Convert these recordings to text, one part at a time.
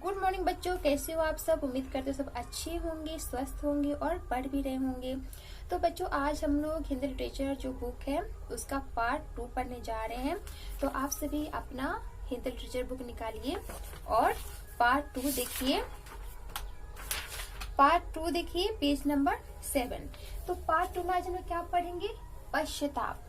Good morning बच्चों, कैसे हो आप सब। उम्मीद करते हो सब अच्छे होंगे, स्वस्थ होंगे और पढ़ भी रहे होंगे। तो बच्चों, आज हम लोग हिंदी लिटरेचर जो बुक है उसका पार्ट 2 पढ़ने जा रहे हैं। तो आप सभी अपना हिंदी लिटरेचर बुक निकालिए और पार्ट 2 देखिए। Page number 7। तो पार्ट 2 में आज हम लोग क्या पढ़ेंगे? पश्चाताप।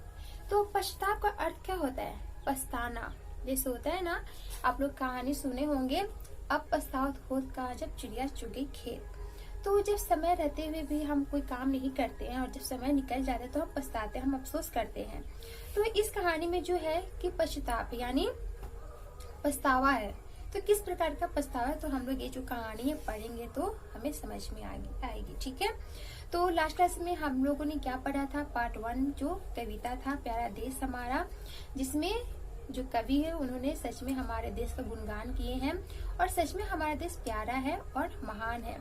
तो पश्चाताप का अर्थ क्या होता है? पछताना। जैसे होता है ना, आप लोग कहानी सुने होंगे, अब पछतावा होत का जब चिड़िया चुग गई खेत। तो जब समय रहते हुए भी हम कोई काम नहीं करते हैं और जब समय निकल जाता है तो हम पछताते हैं, हम अफसोस करते हैं। तो इस कहानी में जो है कि पश्चाताप यानी पछतावा है। तो किस प्रकार का पछतावा है, तो हम लोग ये जो कहानी है पढ़ेंगे तो हमें समझ में आएगी। ठीक है। तो लास्ट क्लास में हम लोगों ने क्या पढ़ा था? पार्ट 1 जो कविता था प्यारा देश हमारा, जिसमें जो कवि है उन्होंने सच में हमारे देश का गुणगान किए हैं और सच में हमारा देश प्यारा है और महान है।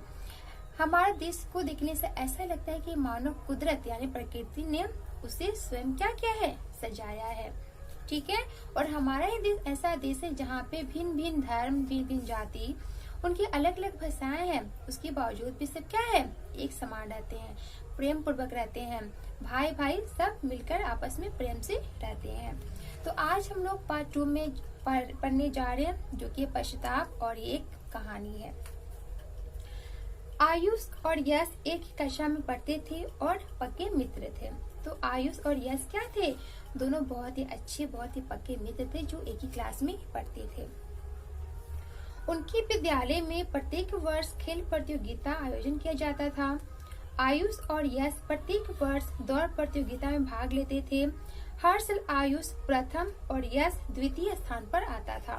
हमारे देश को देखने से ऐसा लगता है कि मानव कुदरत यानी प्रकृति ने उसे स्वयं क्या किया है? सजाया है। ठीक है। और हमारा ही देश ऐसा देश है जहाँ पे भिन्न भिन्न धर्म, भिन्न भिन्न जाति, उनकी अलग अलग भाषाएं हैं, उसके बावजूद भी सब क्या है? एक समान रहते हैं, प्रेम पूर्वक रहते हैं, भाई भाई सब मिलकर आपस में प्रेम से रहते हैं। तो आज हम लोग पार्ट 2 में पढ़ने जा रहे हैं, जो कि पश्चाताप और एक कहानी है। आयुष और यश एक ही कक्षा में पढ़ते थे और पक्के मित्र थे। तो आयुष और यश क्या थे? दोनों बहुत ही अच्छे, बहुत ही पक्के मित्र थे जो एक ही क्लास में पढ़ते थे। उनके विद्यालय में प्रत्येक वर्ष खेल प्रतियोगिता आयोजन किया जाता था। आयुष और यश प्रत्येक वर्ष दौड़ प्रतियोगिता में भाग लेते थे। हर साल आयुष प्रथम और यश द्वितीय स्थान पर आता था।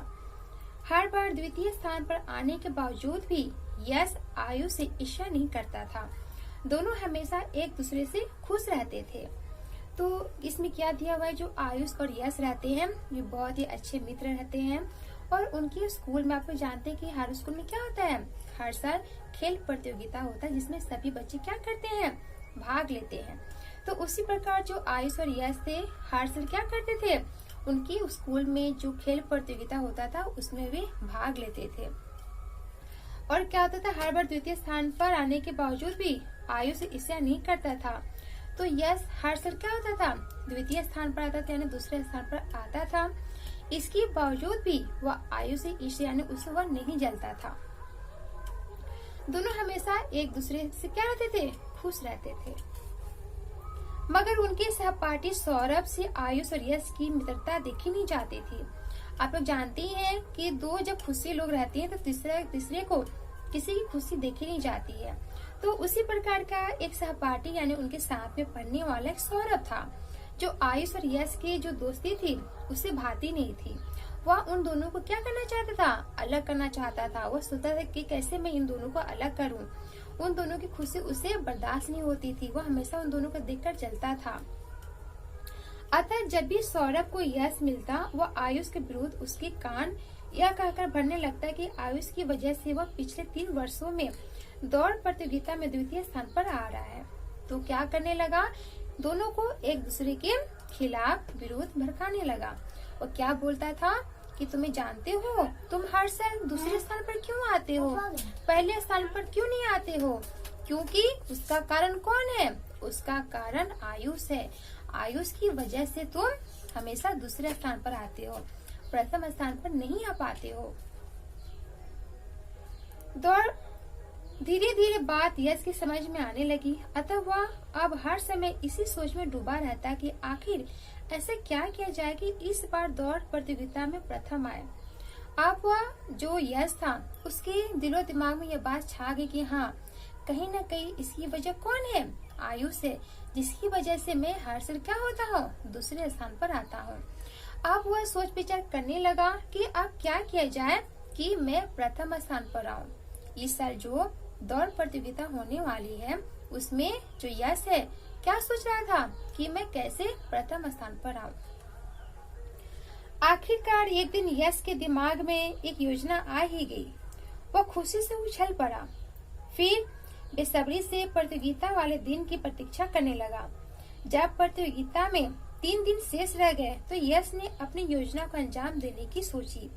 हर बार द्वितीय स्थान पर आने के बावजूद भी यश आयुष से ईर्ष्या नहीं करता था। दोनों हमेशा एक दूसरे से खुश रहते थे। तो इसमें क्या दिया हुआ है? जो आयुष और यश रहते हैं ये बहुत ही अच्छे मित्र रहते हैं और उनके स्कूल में आप लोग जानते हैं कि हर स्कूल में क्या होता है? हर साल खेल प्रतियोगिता होता है जिसमें सभी बच्चे क्या करते हैं? भाग लेते हैं। तो उसी प्रकार जो आयुष और यश थे हर साल क्या करते थे? उनकी स्कूल में जो खेल प्रतियोगिता होता था उसमें वे भाग लेते थे। और क्या होता था? हर बार द्वितीय स्थान पर आने के बावजूद भी आयुष ईर्ष्या नहीं करता था। तो यश हर साल क्या होता था? द्वितीय स्थान पर आता था यानी दूसरे स्थान पर आता था। इसके बावजूद भी वह आयुष से ईर्ष्या यानी उससे वह नहीं जलता था। दोनों हमेशा एक दूसरे से क्या रहते थे? खुश रहते थे। मगर उनके सहपाठी सौरभ से आयुष और यश की मित्रता देखी नहीं जाती थी। आप लोग जानते हैं कि दो जब खुशी लोग रहते हैं तो तीसरे को किसी की खुशी देखी नहीं जाती है। तो उसी प्रकार का एक सहपाठी यानी उनके साथ में पढ़ने वाला एक सौरभ था, जो आयुष और यश की जो दोस्ती थी उससे भाती नहीं थी। वह उन दोनों को क्या करना चाहता था? अलग करना चाहता था। वह सोचता था कि कैसे मैं इन दोनों को अलग करूं। उन दोनों की खुशी उसे बर्दाश्त नहीं होती थी। वह हमेशा उन दोनों को देखकर जलता था। अतः जब भी सौरभ को यश मिलता वह आयुष के विरुद्ध उसके कान यह कहकर भरने लगता कि आयुष की वजह से वह पिछले 3 वर्षों में दौड़ प्रतियोगिता में द्वितीय स्थान पर आ रहा है। तो क्या करने लगा? दोनों को एक दूसरे के खिलाफ विरोध भड़काने लगा। और क्या बोलता था कि तुम्हें जानते हो, तुम हर साल दूसरे स्थान पर क्यों आते हो, पहले स्थान पर क्यों नहीं आते हो? क्योंकि उसका कारण कौन है? उसका कारण आयुष है। आयुष की वजह से तुम हमेशा दूसरे स्थान पर आते हो, प्रथम स्थान पर नहीं आ पाते हो। दौड़ धीरे धीरे बात यश की समझ में आने लगी। अतः वह अब हर समय इसी सोच में डूबा रहता कि आखिर ऐसा क्या किया जाए कि इस बार दौड़ प्रतियोगिता में प्रथम आए। अब वह जो यश था उसके दिलो दिमाग में यह बात छा गई कि हाँ, कहीं न कहीं इसकी वजह कौन है? आयुष है, जिसकी वजह से मैं हर साल क्या होता हूँ? दूसरे स्थान पर आता हूँ। अब वह सोच विचार करने लगा कि अब क्या किया जाए कि मैं प्रथम स्थान पर आऊँ। इस साल जो दौड़ प्रतियोगिता होने वाली है उसमें जो यश है क्या सोच रहा था कि मैं कैसे प्रथम स्थान पर आऊं। आखिरकार एक दिन यश के दिमाग में एक योजना आ ही गई। वह खुशी से उछल पड़ा। फिर बेसब्री से प्रतियोगिता वाले दिन की प्रतीक्षा करने लगा। जब प्रतियोगिता में 3 दिन शेष रह गए तो यश ने अपनी योजना को अंजाम देने की सोची।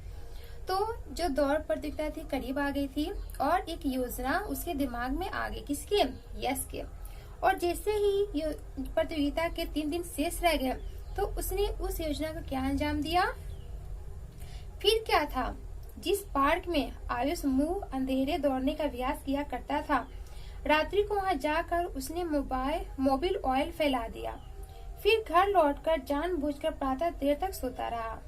तो जो दौड़ प्रतियोगिता थी करीब आ गई थी और एक योजना उसके दिमाग में आ गई, किसके? यश के। और जैसे ही प्रतियोगिता के 3 दिन शेष रह गए तो उसने उस योजना को क्या अंजाम दिया? फिर क्या था, जिस पार्क में आयुष मुंह अंधेरे दौड़ने का अभ्यास किया करता था, रात्रि को वहां जाकर उसने मोबिल ऑयल फैला दिया। फिर घर लौटकर जानबूझकर प्रातः देर तक सोता रहा।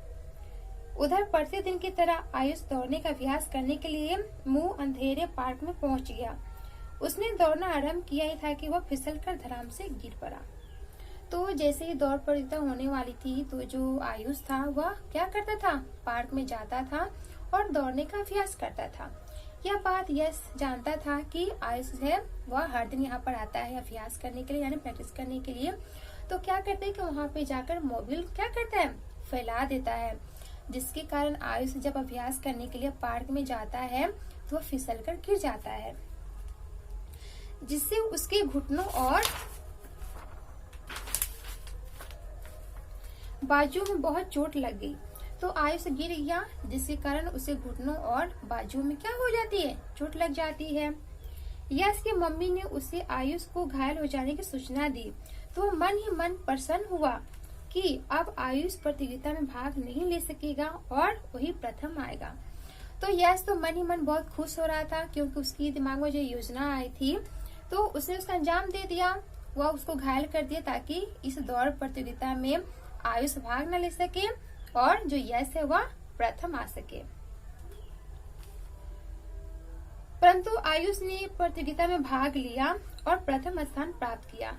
उधर प्रतिदिन की तरह आयुष दौड़ने का अभ्यास करने के लिए मुंह अंधेरे पार्क में पहुंच गया। उसने दौड़ना आरंभ किया ही था कि वह फिसलकर धड़ाम से गिर पड़ा। तो जैसे ही दौड़ प्रतियोगिता होने वाली थी तो जो आयुष था वह क्या करता था, पार्क में जाता था और दौड़ने का अभ्यास करता था। यह बात यश जानता था कि आयुष है वह हर दिन यहाँ पर आता है अभ्यास करने के लिए, यानी प्रैक्टिस करने के लिए। तो क्या करते हैं कि वहाँ पे जाकर मोबिल क्या करता है, फैला देता है, जिसके कारण आयुष जब अभ्यास करने के लिए पार्क में जाता है तो वह फिसलकर गिर जाता है, जिससे उसके घुटनों और बाजू में बहुत चोट लग गई। तो आयुष गिर गया, जिसके कारण उसे घुटनों और बाजू में क्या हो जाती है, चोट लग जाती है। यश की मम्मी ने उसे आयुष को घायल हो जाने की सूचना दी तो मन ही मन प्रसन्न हुआ कि अब आयुष प्रतियोगिता में भाग नहीं ले सकेगा और वही प्रथम आएगा। तो यश तो मन ही मन बहुत खुश हो रहा था, क्योंकि उसकी दिमाग में जो योजना आई थी तो उसने उसका अंजाम दे दिया, वह उसको घायल कर दिया ताकि इस दौड़ प्रतियोगिता में आयुष भाग न ले सके और जो यश है वह प्रथम आ सके। परंतु आयुष ने प्रतियोगिता में भाग लिया और प्रथम स्थान प्राप्त किया।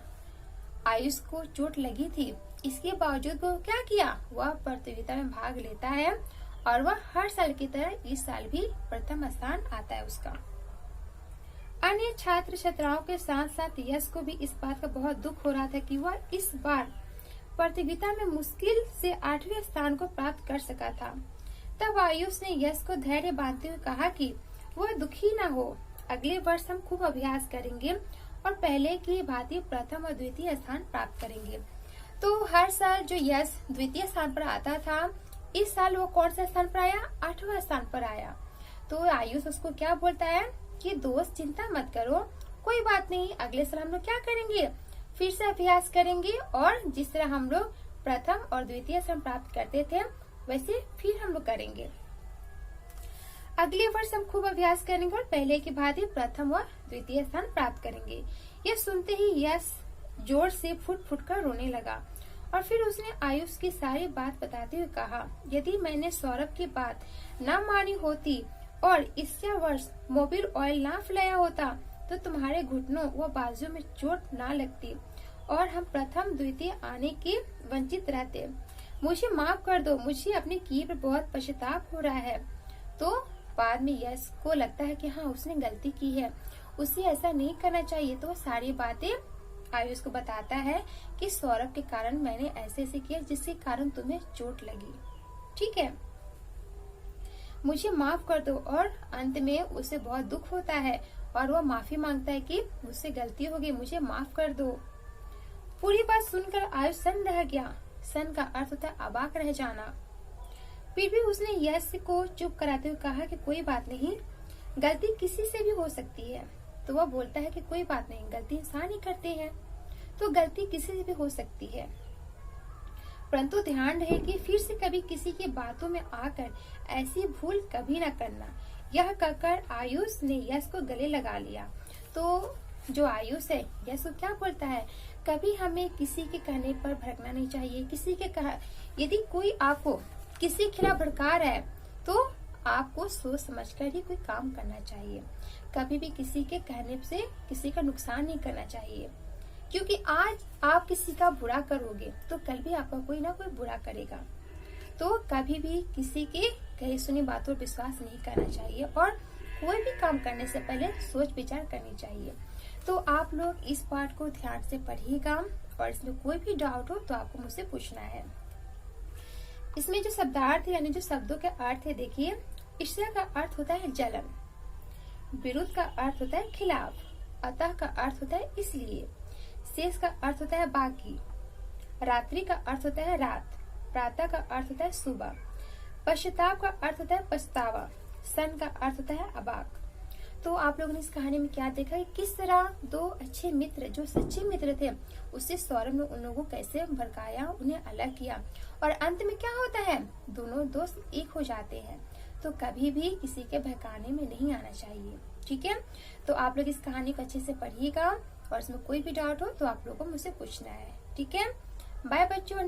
आयुष को चोट लगी थी, इसके बावजूद वो क्या किया, वह प्रतियोगिता में भाग लेता है और वह हर साल की तरह इस साल भी प्रथम स्थान आता है उसका। अन्य छात्र छात्राओं के साथ साथ यश को भी इस बात का बहुत दुख हो रहा था कि वह इस बार प्रतियोगिता में मुश्किल से 8वें स्थान को प्राप्त कर सका था। तब आयुष ने यश को धैर्य बांधते हुए कहा कि वह दुखी न हो, अगले वर्ष हम खूब अभ्यास करेंगे और पहले की भांति प्रथम और द्वितीय स्थान प्राप्त करेंगे। तो हर साल जो यश द्वितीय स्थान पर आता था, इस साल वो कौन सा स्थान पर आया, 8वां स्थान पर आया। तो आयुष उसको क्या बोलता है कि दोस्त चिंता मत करो, कोई बात नहीं, अगले साल हम लोग क्या करेंगे, फिर से अभ्यास करेंगे और जिस तरह हम लोग प्रथम और द्वितीय स्थान प्राप्त करते थे वैसे फिर हम लोग करेंगे। अगले वर्ष हम खूब अभ्यास करेंगे और पहले की भांति प्रथम और द्वितीय स्थान प्राप्त करेंगे। यह सुनते ही यश जोर से फुट फुट कर रोने लगा और फिर उसने आयुष की सारी बात बताते हुए कहा, यदि मैंने सौरभ की बात न मानी होती और इस वर्ष मोबिल ऑयल न फैलाया होता तो तुम्हारे घुटनों व बाजू में चोट ना लगती और हम प्रथम द्वितीय आने के वंचित रहते। मुझे माफ कर दो, मुझे अपने किए पर बहुत पश्चाताप हो रहा है। तो बाद में यश को लगता है कि हाँ उसने गलती की है, उसे ऐसा नहीं करना चाहिए। तो वो सारी बातें आयुष को बताता है कि सौरभ के कारण मैंने ऐसे ऐसे किया जिसके कारण तुम्हें चोट लगी, ठीक है, मुझे माफ कर दो। और अंत में उसे बहुत दुख होता है और वह माफी मांगता है कि मुझसे गलती हो गई, मुझे माफ कर दो। पूरी बात सुनकर आयुष सन्न रह गया। सन्न का अर्थ होता है अबाक रह जाना। फिर भी उसने यश को चुप कराते हुए कहा कि कोई बात नहीं, गलती किसी से भी हो सकती है। तो वह बोलता है कि कोई बात नहीं, गलती इंसान ही करते हैं, तो गलती किसी से भी हो सकती है, परंतु ध्यान रहे कि फिर से कभी किसी की बातों में आकर ऐसी भूल कभी न करना। यह कहकर आयुष ने यश को गले लगा लिया। तो जो आयुष है यश को क्या बोलता है, कभी हमें किसी के कहने पर भड़कना नहीं चाहिए। किसी के यदि कोई आपको किसी के खिलाफ भड़का रहा है तो आपको सोच समझकर ही कोई काम करना चाहिए। कभी भी किसी के कहने से किसी का नुकसान नहीं करना चाहिए, क्योंकि आज आप किसी का बुरा करोगे तो कल भी आपका कोई ना कोई बुरा करेगा। तो कभी भी किसी के कही सुनी बातों पर विश्वास नहीं करना चाहिए और कोई भी काम करने से पहले सोच विचार करनी चाहिए। तो आप लोग इस पाठ को ध्यान से पढ़िएगा और इसमें कोई भी डाउट हो तो आपको मुझसे पूछना है। इसमें जो शब्दार्थ यानी जो शब्दों के अर्थ है, देखिए ईर्ष्या का अर्थ होता है जलन, विरुद्ध का अर्थ होता है खिलाफ, अतः का अर्थ होता है इसलिए, शेष का अर्थ होता है बाकी, रात्रि का अर्थ होता है रात, प्रातः का अर्थ होता है सुबह, पश्चाताप का अर्थ होता है पछतावा, सन का अर्थ होता है अबाक। तो आप लोगों ने इस कहानी में क्या देखा कि किस तरह दो अच्छे मित्र जो सच्चे मित्र थे उससे सौरभ ने उन लोगों को कैसे भड़काया, उन्हें अलग किया और अंत में क्या होता है, दोनों दोस्त एक हो जाते हैं। तो कभी भी किसी के भड़काने में नहीं आना चाहिए। ठीक है, तो आप लोग इस कहानी को अच्छे से पढ़िएगा और इसमें कोई भी डाउट हो तो आप लोगों को मुझसे पूछना है। ठीक है, बाय बच्चों।